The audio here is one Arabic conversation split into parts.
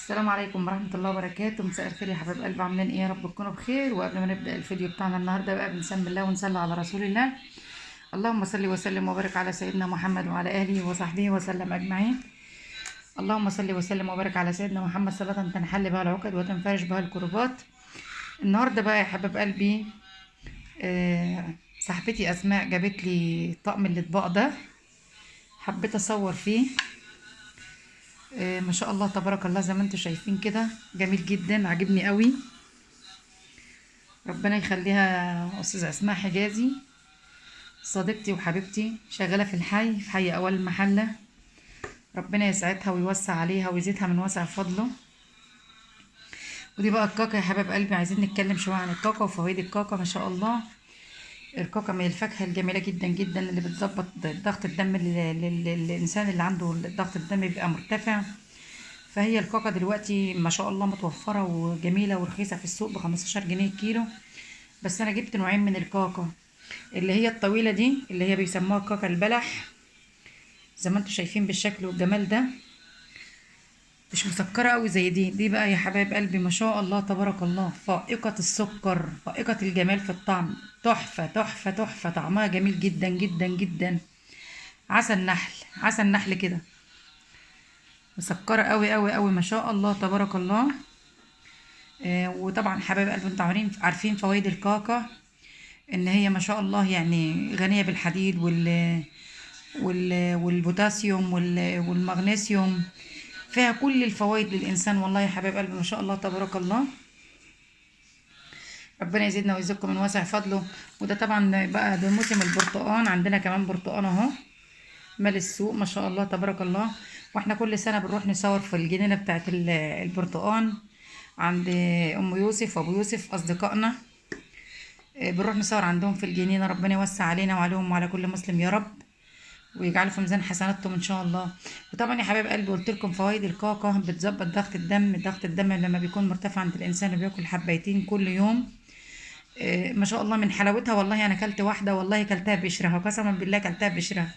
السلام عليكم ورحمة الله وبركاته. مساء الخير يا حبايب قلبي، عاملين ايه؟ يا رب تكونوا بخير. وقبل ما نبدأ الفيديو بتاعنا النهارده بقى بنسمي الله ونصلي على رسول الله. اللهم صل وسلم وبارك على سيدنا محمد وعلى آله وصحبه وسلم أجمعين. اللهم صل وسلم وبارك على سيدنا محمد صلاة تنحل بها العقد وتنفرج بها الكربات. النهارده بقى يا حبايب قلبي، صاحبتي أسماء جابت لي طقم الأطباق ده، حبيت أصور فيه. ما شاء الله تبارك الله، زي ما انتم شايفين كده جميل جدا، عجبني قوي. ربنا يخليها أستاذ أسماء حجازي، صديقتي وحبيبتي، شغالة في حي أول المحلة. ربنا يسعدها ويوسع عليها ويزيدها من وسع فضله. ودي بقى الكاكا يا حباب قلبي، عايزين نتكلم شوية عن الكاكا وفوائد الكاكا. ما شاء الله الكاكا من الفاكهة الجميلة جدا جدا اللي بتظبط ضغط الدم للإنسان اللي عنده ضغط الدم بيبقى مرتفع. فهي الكاكا دلوقتي ما شاء الله متوفرة وجميلة ورخيصة في السوق ب15 جنيه الكيلو. بس أنا جبت نوعين من الكاكا، اللي هي الطويلة دي اللي هي بيسموها كاكا البلح، زي ما انتم شايفين بالشكل والجمال ده، مش مسكرة قوي زي دي بقى يا حبايب قلبي ما شاء الله تبارك الله، فائقة السكر، فائقة الجمال في الطعم، تحفة تحفة تحفة، طعمها جميل جدا جدا جدا. عسل نحل، عسل نحل كده، مسكرة قوي قوي قوي ما شاء الله تبارك الله. وطبعا حبايب قلبي انتوا عارفين فوائد الكاكا، ان هي ما شاء الله يعني غنية بالحديد والبوتاسيوم والمغنيسيوم، فيها كل الفوائد للإنسان. والله يا حبايب قلبي ما شاء الله تبارك الله، ربنا يزيدنا ويزيدكم من واسع فضله. وده طبعا بقى ده موسم البرتقان، عندنا كمان برتقان اهو مال السوق ما شاء الله تبارك الله. واحنا كل سنة بنروح نصور في الجنينة بتاعت البرتقان عند ام يوسف وابو يوسف اصدقائنا. بنروح نصور عندهم في الجنينة، ربنا يوسع علينا وعليهم وعلى كل مسلم يا رب، ويجعله في ميزان حسناتهم ان شاء الله. وطبعا يا حبايب قلبي قلت لكم فوائد الكاكا، بتظبط ضغط الدم. ضغط الدم لما بيكون مرتفع عند الانسان وبياكل حبايتين كل يوم، ما شاء الله من حلاوتها. والله انا كلت واحده، والله كلتها بقشرها، قسما بالله كلتها بقشرها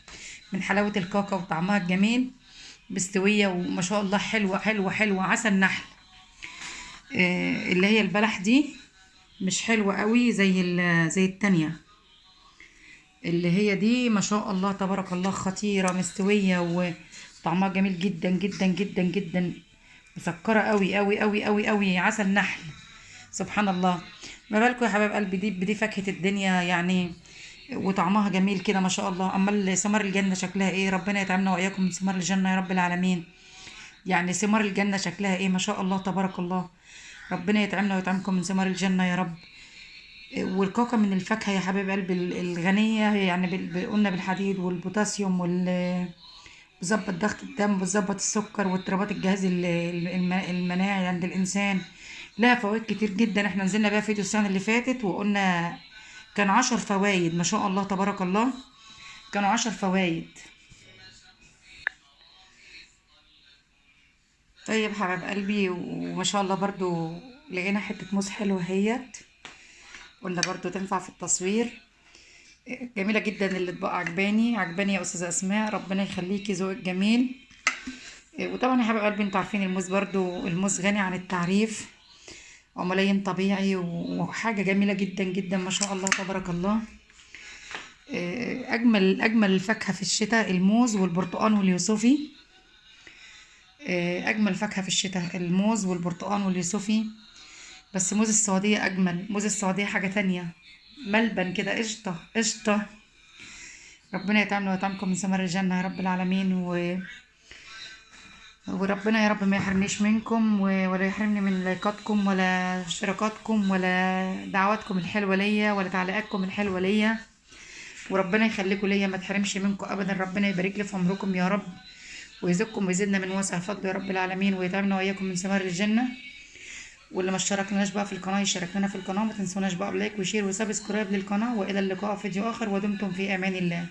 من حلاوه الكاكا وطعمها الجميل، مستويه وما شاء الله حلوه حلوه حلوه. عسل نحل، اللي هي البلح دي مش حلوه قوي زي التانية، اللي هي دي ما شاء الله تبارك الله خطيرة مستوية وطعمها جميل جدا جدا جدا جدا، مسكرة قوي قوي قوي قوي قوي. عسل نحل سبحان الله. ما بالكم يا حبايب قلبي، دي فاكهة الدنيا يعني، وطعمها جميل كده ما شاء الله. امال ثمار الجنة شكلها ايه؟ ربنا يطعمنا واياكم من ثمار الجنة يا رب العالمين. يعني ثمار الجنة شكلها ايه ما شاء الله تبارك الله، ربنا يطعمنا ويطعمكم من ثمار الجنة يا رب. والكاكا من الفاكهة يا حبيب قلبي الغنية، يعني قلنا بالحديد والبوتاسيوم بتظبط ضغط الدم، بتظبط السكر واضطرابات الجهاز المناعي عند الإنسان. لها فوائد كتير جدا، احنا نزلنا بقى فيديو السنة اللي فاتت وقلنا كان 10 فوائد ما شاء الله تبارك الله، كانوا 10 فوائد. طيب حبيب قلبي، وما شاء الله برضو لقينا حتة موز حلوة اهيت، قلنا برضو تنفع في التصوير. جميلة جدا الاطباق، عجباني يا استاذة اسماء، ربنا يخليكي، ذوقك جميل. وطبعا يا حبايب قلبي انتوا عارفين الموز، برضو الموز غني عن التعريف وملين طبيعي وحاجة جميلة جدا جدا ما شاء الله تبارك الله. اجمل الفاكهة في الشتاء الموز والبرتقال واليوسفي. اجمل فاكهة في الشتاء الموز والبرتقال واليوسفي. بس موز السعودية اجمل، موز السعودية حاجة تانية، ملبن كده، قشطة قشطة. ربنا يطعمنا ويطعمكم من ثمر الجنة يا رب العالمين. وربنا يا رب ما يحرمنيش منكم ولا يحرمني من لايكاتكم ولا اشتراكاتكم ولا دعواتكم الحلوة ليا ولا تعليقاتكم الحلوة ليا. وربنا يخليكم ليا، ما تحرمش منكم ابدا. ربنا يبارك لي في عمركم يا رب، ويزيدكم ويزيدنا من وسع فضله يا رب العالمين، ويطعمنا واياكم من ثمر الجنة. واللي ما اشتركناش بقى في القناة يشترك لنا في القناة، ما تنسوناش بقى بلايك وشير وسبسكرايب للقناة. والى اللقاء في فيديو اخر، ودمتم في امان الله.